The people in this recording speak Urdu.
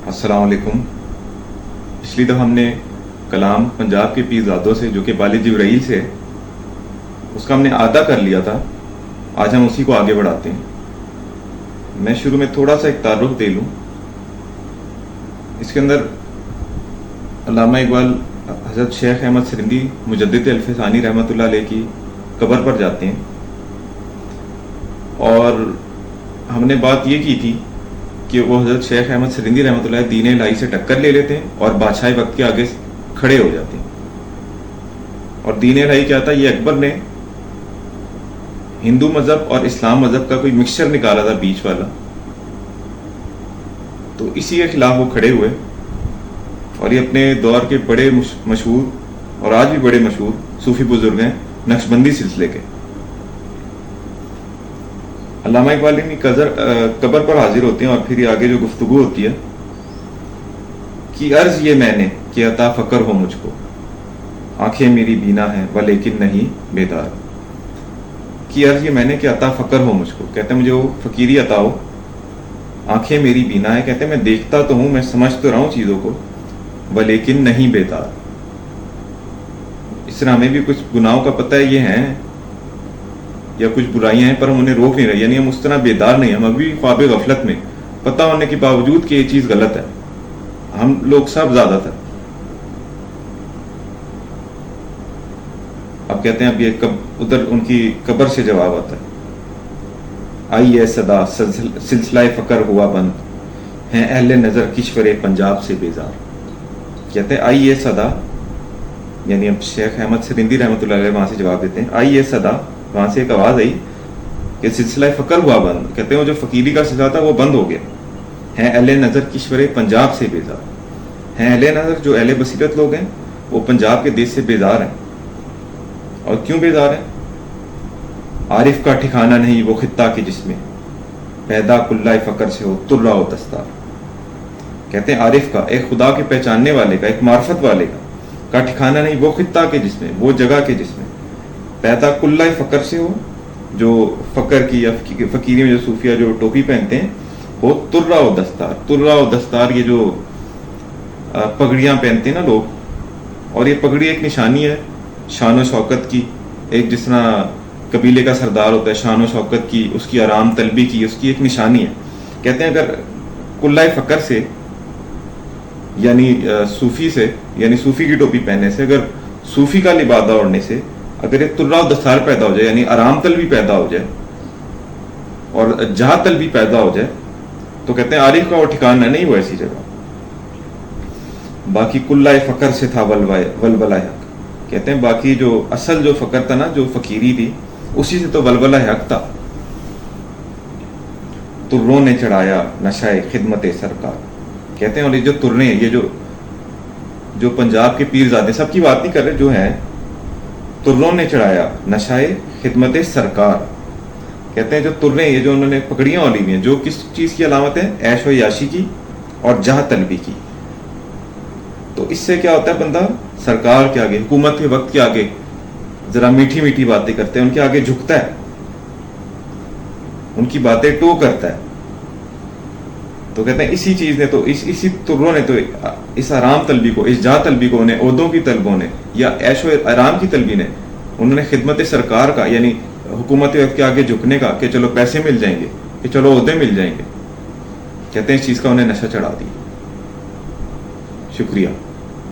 السلام علیکم. پچھلی دفعہ ہم نے کلام پنجاب کے پیرزادوں سے جو کہ والد جبرائیل سے اس کا ہم نے آدھا کر لیا تھا. آج ہم اسی کو آگے بڑھاتے ہیں. میں شروع میں تھوڑا سا ایک تعارف دے لوں. اس کے اندر علامہ اقبال حضرت شیخ احمد سرندی مجدد الف ثانی رحمۃ اللہ علیہ کی قبر پر جاتے ہیں، اور ہم نے بات یہ کی تھی کہ وہ حضرت شیخ احمد سرندی رحمۃ اللہ دین الہی سے ٹکر لے لیتے ہیں اور بادشاہ وقت کے آگے کھڑے ہو جاتے ہیں. اور دین الہی کیا تھا؟ یہ اکبر نے ہندو مذہب اور اسلام مذہب کا کوئی مکسچر نکالا تھا بیچ والا. تو اسی کے خلاف وہ کھڑے ہوئے، اور یہ اپنے دور کے بڑے مشہور اور آج بھی بڑے مشہور صوفی بزرگ ہیں نقشبندی سلسلے کے. علامہ اقبال کی قبر پر حاضر ہوتے ہیں، اور پھر یہ آگے جو گفتگو ہوتی ہے کہ عرض یہ میں نے کہ عطا فقر ہو مجھ کو، آنکھیں میری بینا ہیں ولیکن نہیں بیدار. کہ عرض یہ میں نے کہ عطا فقر ہو مجھ کو، کہتے ہیں مجھے وہ فقیری عطا ہو. آنکھیں میری بینا ہے، کہتے ہیں میں دیکھتا تو ہوں، میں سمجھ تو رہا ہوں چیزوں کو، ولیکن نہیں بیدار. اس طرح ہمیں بھی کچھ گناہوں کا پتہ ہے، یہ ہیں یا کچھ برائیاں ہیں، پر ہم انہیں روک نہیں رہے. یعنی ہم اس طرح بیدار نہیں، ہم ابھی خواب غفلت میں، پتہ ہونے کے باوجود کہ یہ چیز غلط ہے. ہم لوگ سب زیادہ تر. اب کہتے ہیں اب یہ ادھر ان کی قبر سے جواب آتا ہے. آئی ہے صدا سلسلہ فقر ہوا بند، ہیں اہل نظر کشور پنجاب سے بیزار. کہتے ہیں آئی ہے صدا، یعنی اب شیخ احمد سرندی رحمۃ اللہ علیہ وہاں سے جواب دیتے ہیں. آئی ہے صدا، وہاں سے ایک آواز آئی کہ سلسلہ فقر ہوا بند. کہتے ہیں وہ جو فقیری کا سلسلہ تھا وہ بند ہو گیا. ہیں اہل نظر کشور پنجاب سے بیزار. ہیں اہل نظر جو اہل بصیرت لوگ ہیں وہ پنجاب کے دیش سے بیزار ہیں. اور کیوں بیزار ہیں؟ عارف کا ٹھکانہ نہیں وہ خطہ کے جس میں پیدا کلہ فقر سے ہو ترا و دستار. کہتے ہیں عارف کا، ایک خدا کے پہچاننے والے کا، ایک معرفت والے کا ٹھکانہ نہیں وہ خطہ کے جس میں، وہ جگہ کے جس میں پیدا کلہ فقر سے ہو، جو فقر کی یا فقیری میں جو صوفیہ جو ٹوپی پہنتے ہیں وہ ترا و دستار. ترا و دستار یہ جو پگڑیاں پہنتے ہیں نا لوگ، اور یہ پگڑی ایک نشانی ہے شان و شوکت کی. ایک جس طرح قبیلے کا سردار ہوتا ہے، شان و شوکت کی، اس کی آرام طلبی کی، اس کی ایک نشانی ہے. کہتے ہیں اگر کلہ فقر سے یعنی صوفی سے، یعنی صوفی کی ٹوپی پہننے سے، اگر صوفی کا لبادہ اوڑھنے سے اگر ایک ترا و دستار پیدا ہو جائے، یعنی آرام طلبی پیدا ہو جائے اور جہاں طلبی پیدا ہو جائے، تو کہتے ہیں عارف کا وہ ٹھکانہ نہیں وہ ایسی جگہ. باقی کلہ فقر سے تھا ولولہ حق. کہتے ہیں باقی جو اصل جو فقر تھا نا، جو فقیری تھی، اسی سے تو ولولہ حق تھا. تروں نے چڑھایا نشائے خدمت سرکار. کہتے ہیں اور یہ جو ترنے، یہ جو پنجاب کے پیرزادے، سب کی بات نہیں کر رہے، جو ہیں تروں نے چڑھایا نشائے خدمت سرکار. کہتے ہیں جو ترنے، یہ جو انہوں نے پگڑیاں اوڑھی ہوئی ہیں، جو کس چیز کی علامت ہے؟ عیش و یاشی کی اور جہاں طلبی کی. تو اس سے کیا ہوتا ہے؟ بندہ سرکار کے آگے، حکومت کے وقت کے آگے ذرا میٹھی میٹھی باتیں کرتے ہیں، ان کے آگے جھکتا ہے، ان کی باتیں ٹو کرتا ہے. تو کہتے ہیں اسی چیز نے تو اسی تروں نے تو اس آرام طلبی کو، اس جہاں طلبی کو، انہیں عہدوں کی طلبوں نے یا عیش و آرام کی طلبی نے، انہوں نے خدمت سرکار کا، یعنی حکومت وقت کے آگے جھکنے کا، کہ چلو پیسے مل جائیں گے، کہ چلو عہدے مل جائیں گے. کہتے ہیں اس چیز کا انہیں نشہ چڑھا دیا. شکریہ.